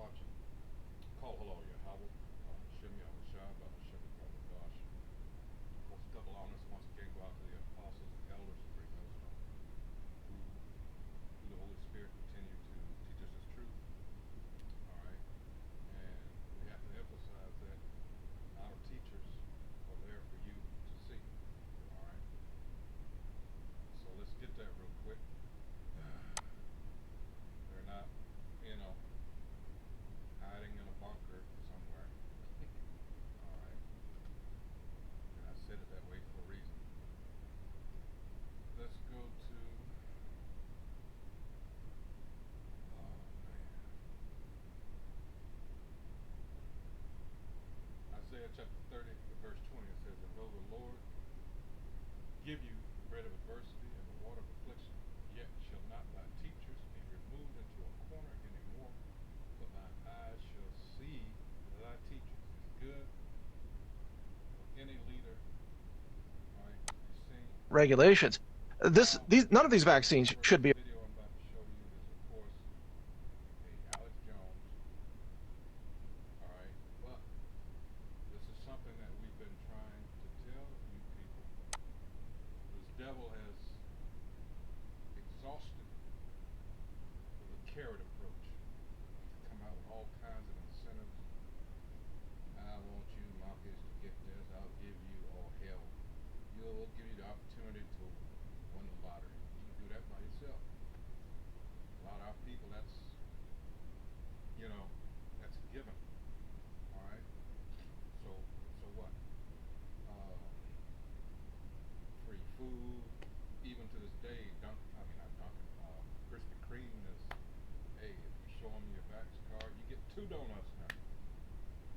watching. Call hello, Yahweh. Shem Yahushua, Shem Yahushua. Of course, double honors once again go out to the apostles and elders and bring those who, through the Holy Spirit, continue to teach us His truth. All right, and we have to emphasize that our teachers are there for you to see. All right, so let's get that real quick. They're not, you know, hiding in a bunker somewhere. All right, and I said it that way for a reason. Let's go to, oh man, Isaiah chapter 30, verse 20. It says, "And though the Lord give you the bread of adversity and the water of affliction, yet shall not thy teachers be removed into a corner anymore, but thine eyes shall see thy teachers." It's good for any leader, all right, to be seen. Regulations. None of these vaccines should be. The video I'm about to show you is, of course, a Alex Jones, all right, but this is something that we've been trying to tell you people. This devil has exhausted the carrot approach. He's come out with all kinds of incentives. I want you, Marcus, to get this. I'll give you all hell. We'll give you the opportunity to win the lottery. You can do that by yourself. A lot of our people, that's, you know, that's a given. All right. So what? Free food, even to this day. Krispy Kreme is, hey, if you show them your Vax card, you get 2 donuts now.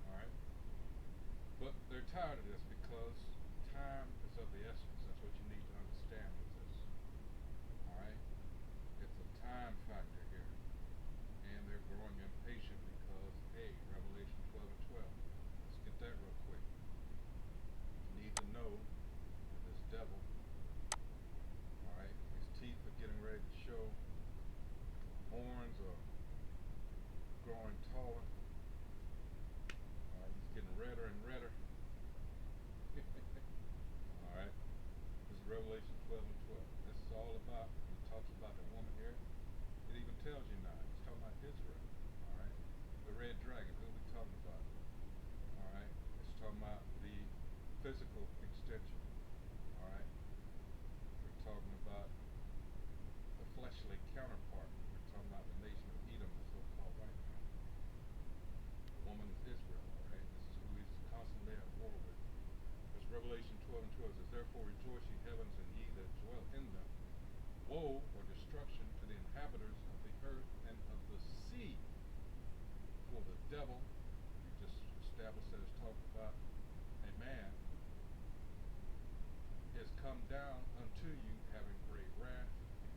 All right. But they're tired of this because time is of the essence. That's what you need to understand with this. All right. It's a time factor here, and they're growing impatient because, hey, Revelation 12 and 12. Let's get that real quick. You need to know that this devil, all right, his teeth are getting ready to show, horns are growing taller. All right, he's getting redder and redder. All right, this is Revelation 12 and 12. This is all about, it talks about the woman here. It even tells you now. It's talking about Israel. All right, the red dragon. Who are we talking about? All right, it's talking about the physical extension. All right, we're talking about the fleshly counterpart. We're talking about the nation of Edom, the so-called white man. The woman is Israel. All right, this is who he's constantly at war with. It's Revelation 12 and 12. It says, "Therefore rejoice, ye heavens, and ye that dwell in them. Woe or destruction to the inhabitants of the earth and of the sea. For the devil," we just established that it's talking about a man, "is come down unto you, having great wrath,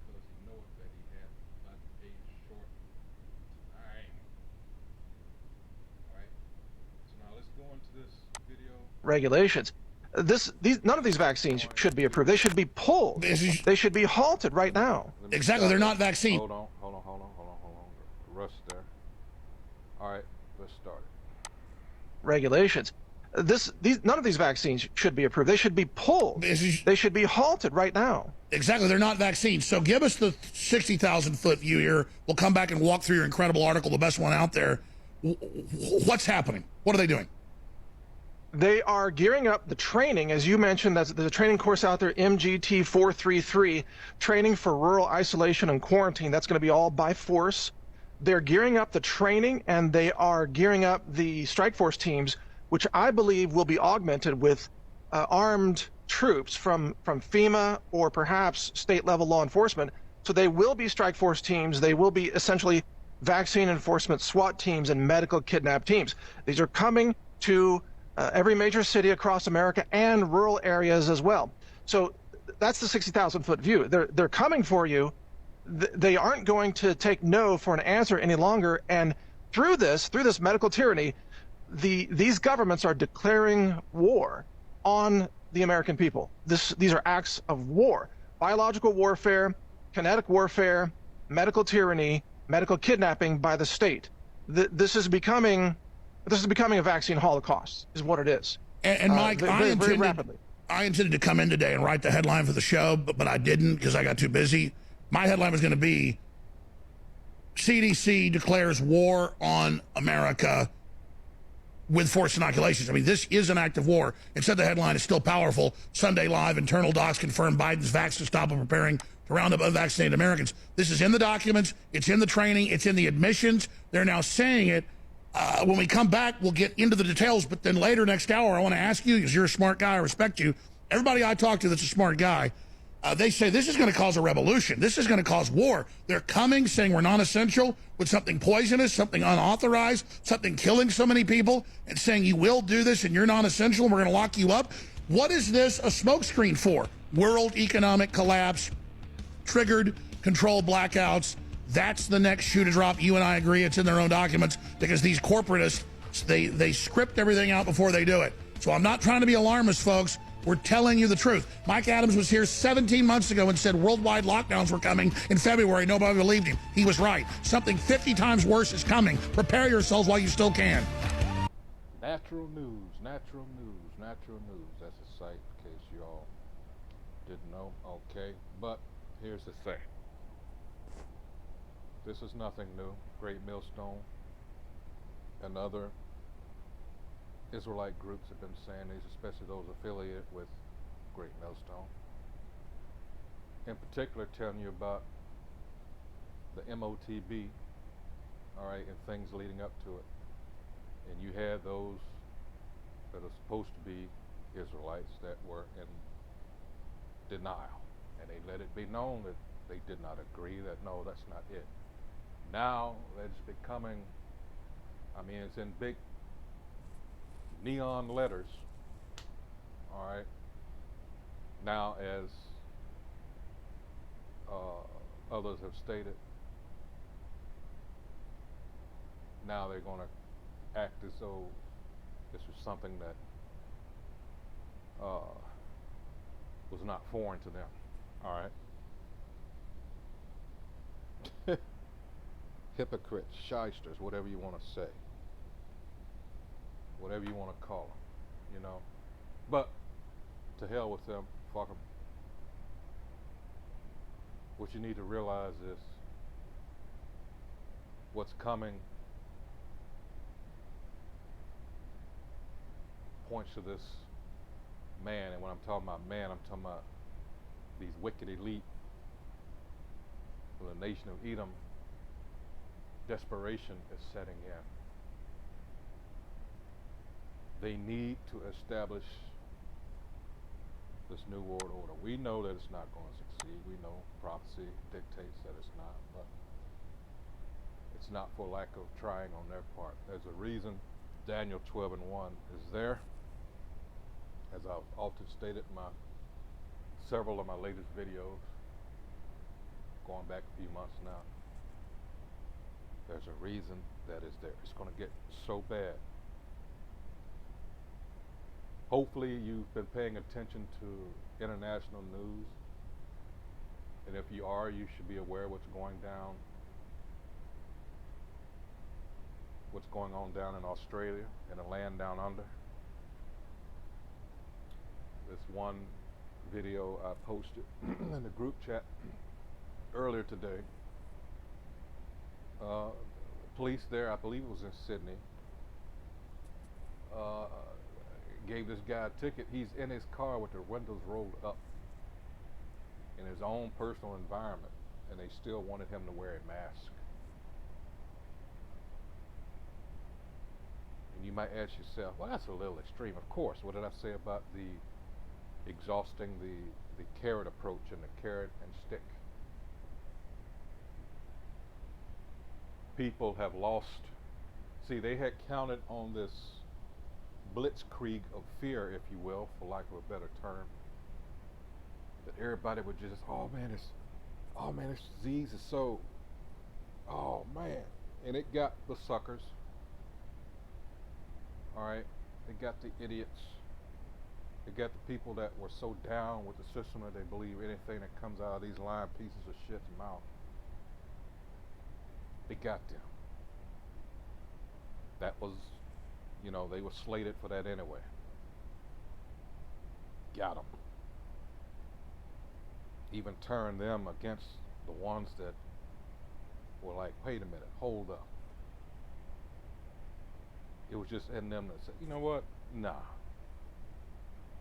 because he knoweth that he hath but a short time." All right. So now let's go into this video. Regulations. None of these vaccines should be approved. They should be pulled. They should be halted right now. Exactly, they're not vaccine. Hold on. Rush there. All right, let's start it. Regulations. None of these vaccines should be approved. They should be pulled. They should be halted right now. Exactly, they're not vaccines. So give us the 60,000-foot view here. We'll come back and walk through your incredible article, the best one out there. What's happening? What are they doing? They are gearing up the training, as you mentioned. There's a training course out there, MGT 433, training for rural isolation and quarantine. That's going to be all by force. They're gearing up the training, and they are gearing up the strike force teams, which I believe will be augmented with armed troops from FEMA or perhaps state-level law enforcement. So they will be strike force teams. They will be essentially vaccine enforcement SWAT teams and medical kidnap teams. These are coming to every major city across America and rural areas as well. So that's the 60,000-foot view. They're coming for you. They aren't going to take no for an answer any longer. And through this medical tyranny, these governments are declaring war on the American people. These are acts of war: biological warfare, kinetic warfare, medical tyranny, medical kidnapping by the state. This is becoming a vaccine holocaust, is what it is. And Mike, very rapidly. I intended to come in today and write the headline for the show, but I didn't because I got too busy. My headline was going to be CDC declares war on America with forced inoculations. I mean, this is an act of war. Instead, the headline is still powerful. Sunday Live, internal docs confirm Biden's vaccine stop of preparing to round up unvaccinated Americans. This is in the documents. It's in the training. It's in the admissions. They're now saying it. When we come back, we'll get into the details. But then later next hour, I want to ask you, because you're a smart guy, I respect you. Everybody I talk to that's a smart guy, they say this is going to cause a revolution. This is going to cause war. They're coming saying we're non-essential with something poisonous, something unauthorized, something killing so many people, and saying you will do this and you're non-essential and we're going to lock you up. What is this a smokescreen for? World economic collapse, triggered controlled blackouts. That's the next shoe to drop. You and I agree it's in their own documents because these corporatists, they script everything out before they do it. So I'm not trying to be alarmist, folks. We're telling you the truth. Mike Adams was here 17 months ago and said worldwide lockdowns were coming in February. Nobody believed him. He was right. Something 50 times worse is coming. Prepare yourselves while you still can. Natural News, Natural News, Natural News. That's a site in case you all didn't know. Okay, but here's the thing. This is nothing new. Great Millstone and other Israelite groups have been saying these, especially those affiliated with Great Millstone. In particular, telling you about the MOTB, all right, and things leading up to it. And you had those that are supposed to be Israelites that were in denial. And they let it be known that they did not agree, that no, that's not it. Now it's becoming, I mean, it's in big neon letters, all right, now as others have stated, now they're going to act as though this was something that was not foreign to them, all right. Hypocrites, shysters, whatever you want to say. Whatever you want to call them, you know. But to hell with them, fuck them. What you need to realize is what's coming points to this man, and when I'm talking about man, I'm talking about these wicked elite of the nation of Edom. Desperation is setting in. They need to establish this new world order. We know that it's not going to succeed. We know prophecy dictates that it's not, but it's not for lack of trying on their part. There's a reason Daniel 12:1 is there. As I've often stated in several of my latest videos, going back a few months now, there's a reason that is there. It's going to get so bad. Hopefully you've been paying attention to international news, and if you are, you should be aware of what's going on down in Australia, in a land down under. This one video I posted in the group chat earlier today. Police there, I believe it was in Sydney, gave this guy a ticket. He's in his car with the windows rolled up in his own personal environment, and they still wanted him to wear a mask. And you might ask yourself, well, that's a little extreme. Of course. What did I say about the exhausting the carrot approach and the carrot and stick? People have lost. See, they had counted on this blitzkrieg of fear, if you will, for lack of a better term, that everybody would just, oh man, this disease is so, oh man, and it got the suckers, all right, it got the idiots, it got the people that were so down with the system that they believe anything that comes out of these lying pieces of shit's mouth. They got them. That was, they were slated for that anyway. Got them. Even turned them against the ones that were like, wait a minute, hold up. It was just in them that said, you know what? Nah,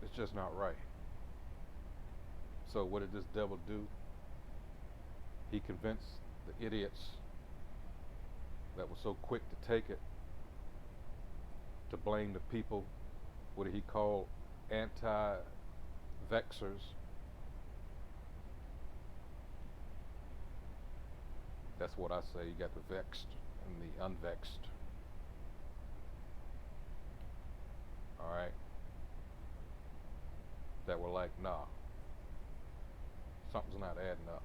it's just not right. So what did this devil do? He convinced the idiots that were so quick to take it to blame the people, what did he call anti-vexers? That's what I say. You got the vexed and the unvexed. All right? That were like, nah, something's not adding up.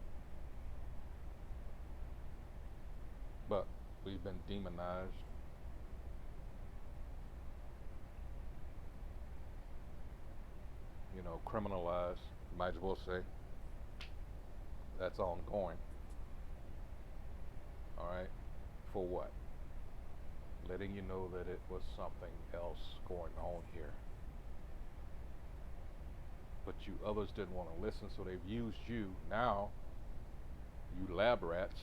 But we've been demonized. Criminalized, you might as well say. That's ongoing. All right? For what? Letting you know that it was something else going on here. But you others didn't want to listen, so they've used you. Now, you lab rats,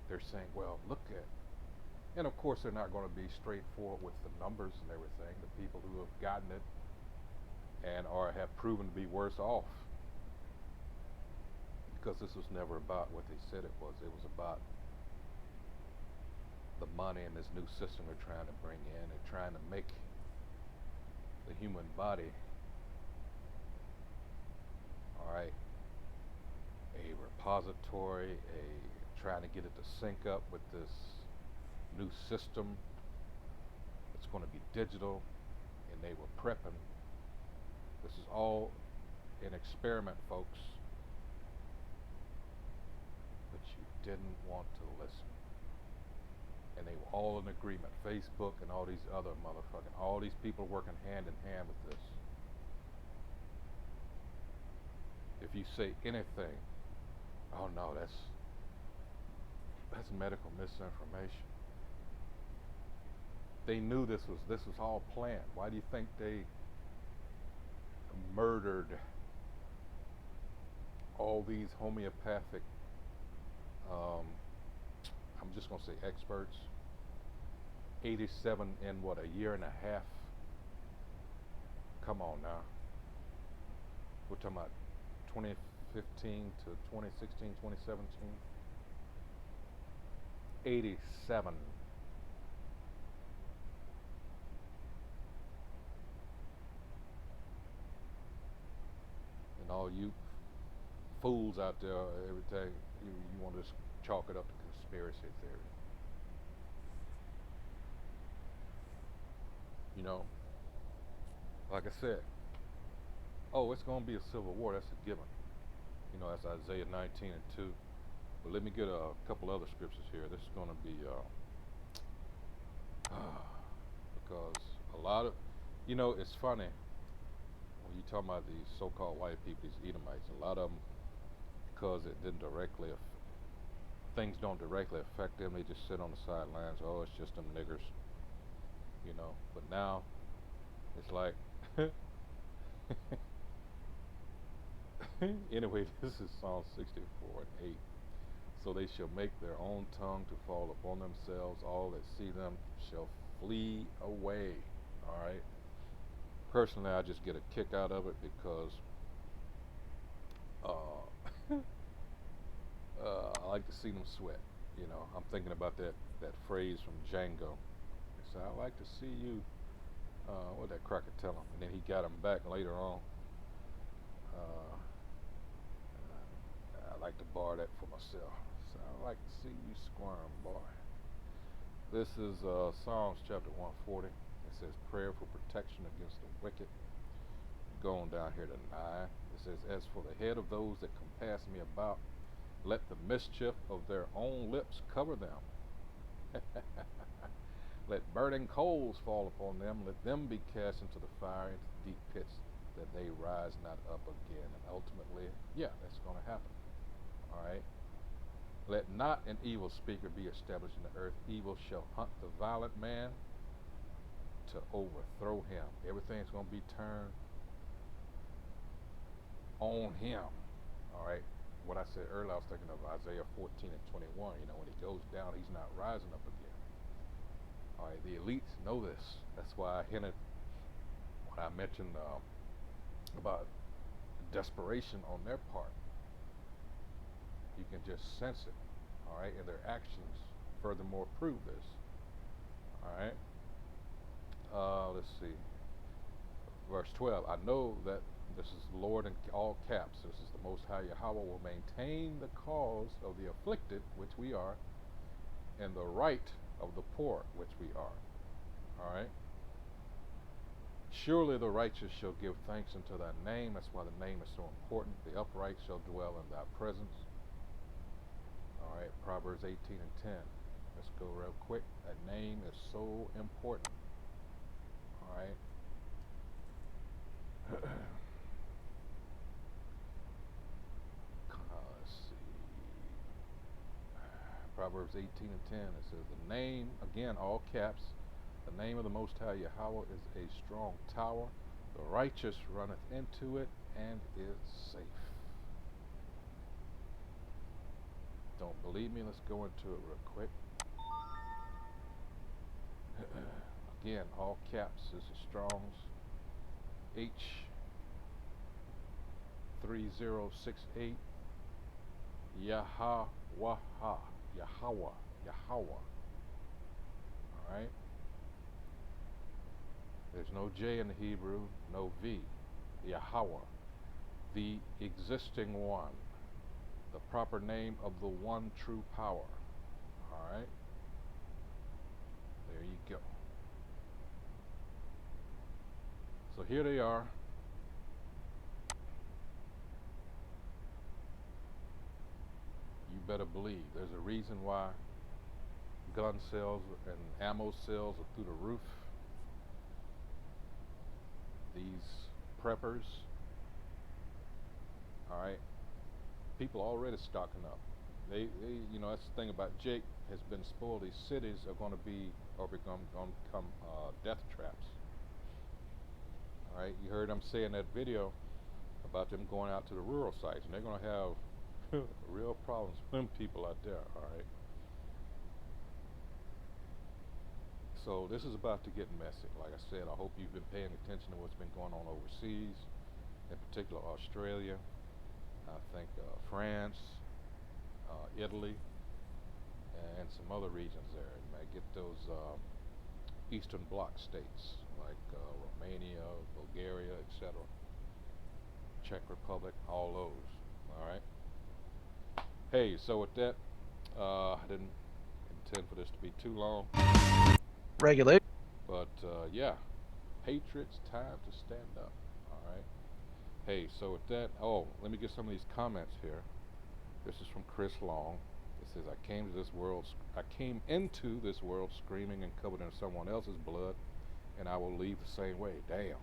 they're saying, well, look at, and of course they're not going to be straightforward with the numbers and everything, the people who have gotten it and have proven to be worse off. Because this was never about what they said it was. It was about the money and this new system they're trying to bring in. They're trying to make the human body, all right, a repository, trying to get it to sync up with this new system. It's going to be digital, and they were prepping. This is all an experiment, folks. But you didn't want to listen. And they were all in agreement. Facebook and all these other all these people working hand in hand with this. If you say anything, oh no, that's medical misinformation. They knew this was all planned. Why do you think they murdered all these homeopathic, I'm just going to say experts, 87 in what, a year and a half? Come on now. We're talking about 2015 to 2016, 2017. 87. And all you fools out there, everything, you want to just chalk it up to conspiracy theory. Like I said, oh, it's going to be a civil war. That's a given. That's Isaiah 19 and 2. But let me get a couple other scriptures here. This is going to be, because a lot of, it's funny, when you talk about these so-called white people, these Edomites, a lot of them, because it didn't directly, things don't directly affect them, they just sit on the sidelines, oh, it's just them niggers, But now, it's like, anyway, this is Psalm 64 and 8. So they shall make their own tongue to fall upon themselves. All that see them shall flee away. All right. Personally, I just get a kick out of it because I like to see them sweat. I'm thinking about that phrase from Django. He said, "I like to see you." What did that cracker tell him? And then he got him back later on. I like to borrow that for myself. So I like to see you squirm, boy. This is Psalms chapter 140. It says, prayer for protection against the wicked. Going down here to 9. It says, as for the head of those that compass me about, let the mischief of their own lips cover them. Let burning coals fall upon them. Let them be cast into the fire, into the deep pits, that they rise not up again. And ultimately, yeah, that's going to happen. All right. Let not an evil speaker be established in the earth. Evil shall hunt the violent man to overthrow him. Everything's going to be turned on him. All right. What I said earlier, I was thinking of Isaiah 14 and 21. You know, when he goes down, he's not rising up again. All right. The elites know this. That's why I hinted when I mentioned about desperation on their part. You can just sense it, all right, and their actions furthermore prove this, all right. Let's see, verse 12. I know that this is Lord in all caps. This is the Most High Yahweh will maintain the cause of the afflicted, which we are, and the right of the poor, which we are, all right. Surely the righteous shall give thanks unto thy name. That's why the name is so important. The upright shall dwell in thy presence. All right, Proverbs 18 and 10. Let's go real quick. That name is so important. All right. Let's see. Proverbs 18 and 10. It says, the name, again, all caps, the name of the Most High Yahweh is a strong tower. The righteous runneth into it and is safe. Don't believe me? Let's go into it real quick. Again, all caps. This is Strong's H3068. Yahweh. All right. There's no J in the Hebrew, no V. Yahweh, the existing one, the proper name of the one true power. All right. There you go. So here they are. You better believe there's a reason why gun sales and ammo sales are through the roof. These preppers, all right, people already stocking up. They you know, that's the thing about Jake has been spoiled. These cities are going to become death traps. All right, you heard them say in that video about them going out to the rural sites, and they're going to have real problems with them people out there. All right. So this is about to get messy. Like I said, I hope you've been paying attention to what's been going on overseas, in particular Australia, I think France, Italy, and some other regions there. You might get those Eastern Bloc states like Romania, Bulgaria, etc., Czech Republic, all those. All right. Hey, so with that, I didn't intend for this to be too long. Regulate. But yeah, Patriots, time to stand up. All right. Hey, so with that, let me get some of these comments here. This is from Chris Long. It says, I came into this world screaming and covered in someone else's blood, and I will leave the same way. Damn.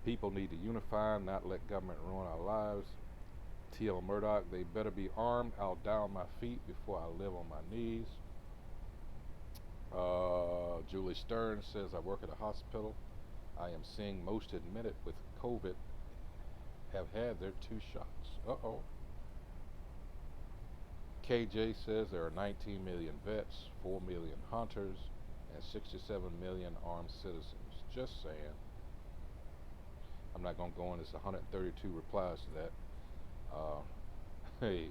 People need to unify, not let government ruin our lives. T.L. Murdoch, they better be armed. I'll die on my feet before I live on my knees. Julie Stern says, I work at a hospital. I am seeing most admitted with COVID have had their 2 shots. Uh-oh. KJ says there are 19 million vets, 4 million hunters, and 67 million armed citizens. Just saying. I'm not going to go on. There's 132 replies to that. Hey,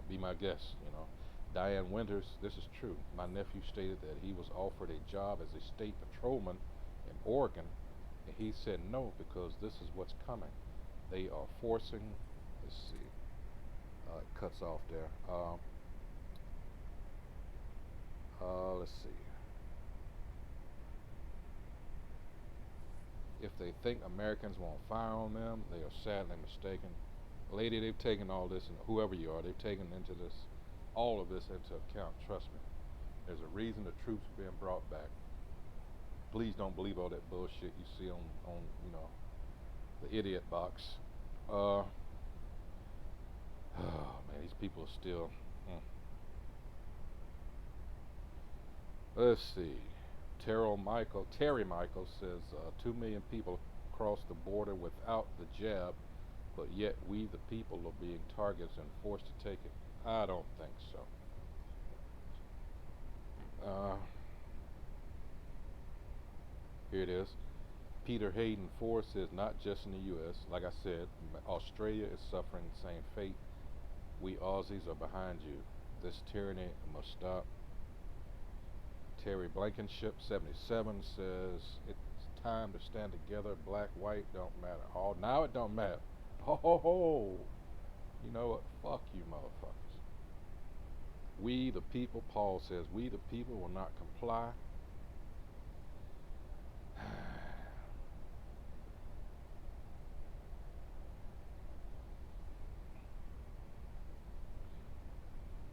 be my guest, you know. Diane Winters, this is true. My nephew stated that he was offered a job as a state patrolman in Oregon, and he said no because this is what's coming. They are forcing, let's see, it cuts off there. Let's see. If they think Americans won't fire on them, they are sadly mistaken. Lady, they've taken all this, and whoever you are, they've taken all of this into account. Trust me. There's a reason the troops are being brought back. Please don't believe all that bullshit you see on you know, the idiot box. Oh man, these people are still. Let's see. Terry Michael says 2 million people cross the border without the jab, but yet we, the people, are being targeted and forced to take it. I don't think so. Here it is. Peter Hayden Ford says not just in the U.S. Like I said, Australia is suffering the same fate. We Aussies are behind you. This tyranny must stop. Terry Blankenship 77 says it's time to stand together. Black, white, don't matter. Oh, now it don't matter. Oh, you know what? Fuck you, motherfuckers. We the people, Paul says, we the people will not comply.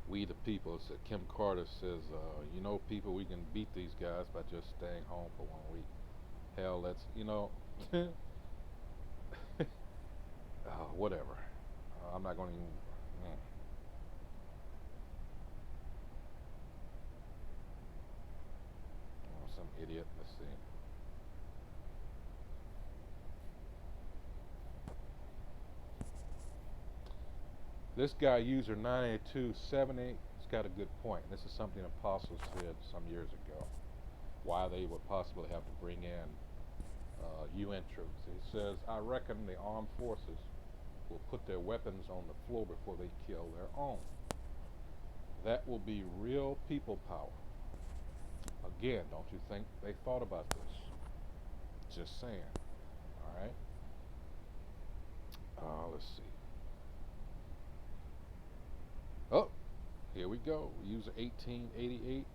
We the people, said Kim Carter says, you know, people, we can beat these guys by just staying home for 1 week. Hell, that's, you know, whatever. I'm not going to even. Oh, some idiot. Let's see. This guy, user 98270, has got a good point. This is something Apostles said some years ago. Why they would possibly have to bring in UN troops. He says, I reckon the armed forces will put their weapons on the floor before they kill their own. That will be real people power. Again, don't you think they thought about this? Just saying. All right. Let's see. Oh, here we go. User 1888.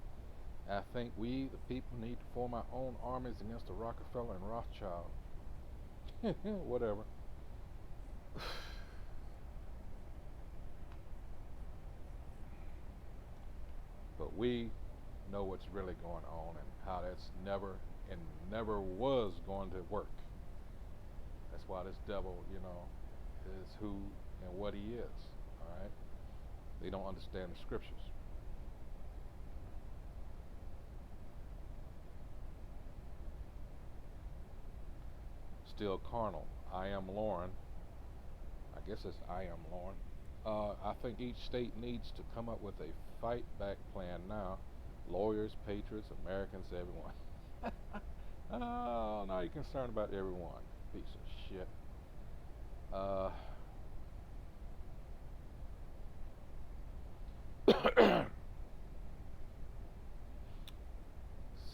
I think we, the people, need to form our own armies against the Rockefeller and Rothschild. Whatever. But we know what's really going on and how that's never was going to work. That's why this devil, you know, is who and what he is. All right. They don't understand the scriptures. Still carnal. I am Lauren. I guess it's I am Lauren. I think each state needs to come up with a fight back plan now. Lawyers, patriots, Americans, everyone. Oh, now you're concerned about everyone. Piece of shit.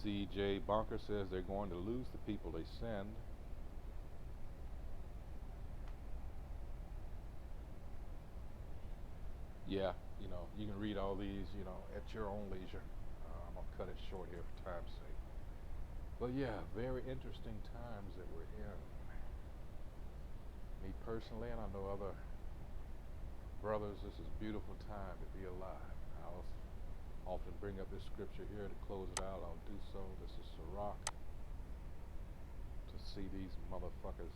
CJ Bonker says they're going to lose the people they send. Yeah, you know, you can read all these, you know, at your own leisure. I'm going to cut it short here for time's sake. But yeah, very interesting times that we're in. Me personally, and I know other brothers, this is a beautiful time to be alive. I'll often bring up this scripture here to close it out. I'll do so. This is Sirach. To see these motherfuckers.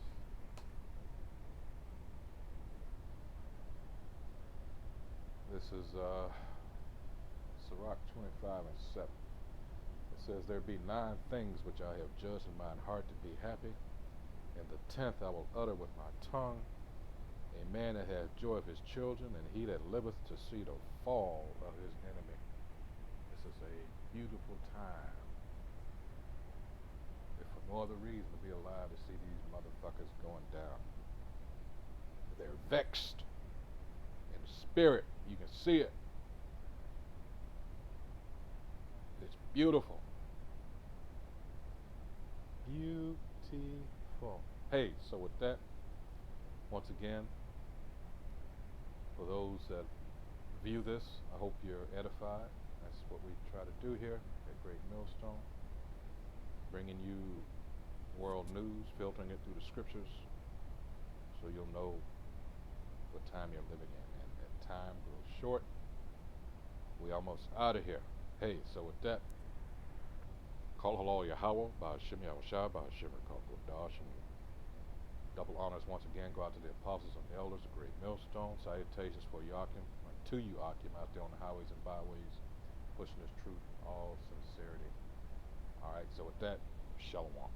This is Sirach 25:7. It says, there be 9 things which I have judged in mine heart to be happy, and the 10th I will utter with my tongue. A man that hath joy of his children, and he that liveth to see the fall of his enemy. This is a beautiful time, if for no other reason to be alive to see these motherfuckers going down. They're vexed in spirit. You can see it. It's beautiful. Beautiful. Hey, so with that, once again, for those that view this, I hope you're edified. That's what we try to do here at Great Millstone. Bringing you world news, filtering it through the scriptures, so you'll know what time you're living in. And that time grows short. We almost out of here. Hey, so with that, Kol Halal Yahweh, Ba'Hashem Yahushua, Ba'Hashem Rakal Kodash, and Double honors once again go out to the apostles and elders, the great millstone. Salutations for Joachim, to Joachim out there on the highways and byways, pushing this truth, all sincerity. All right, so with that, shalom.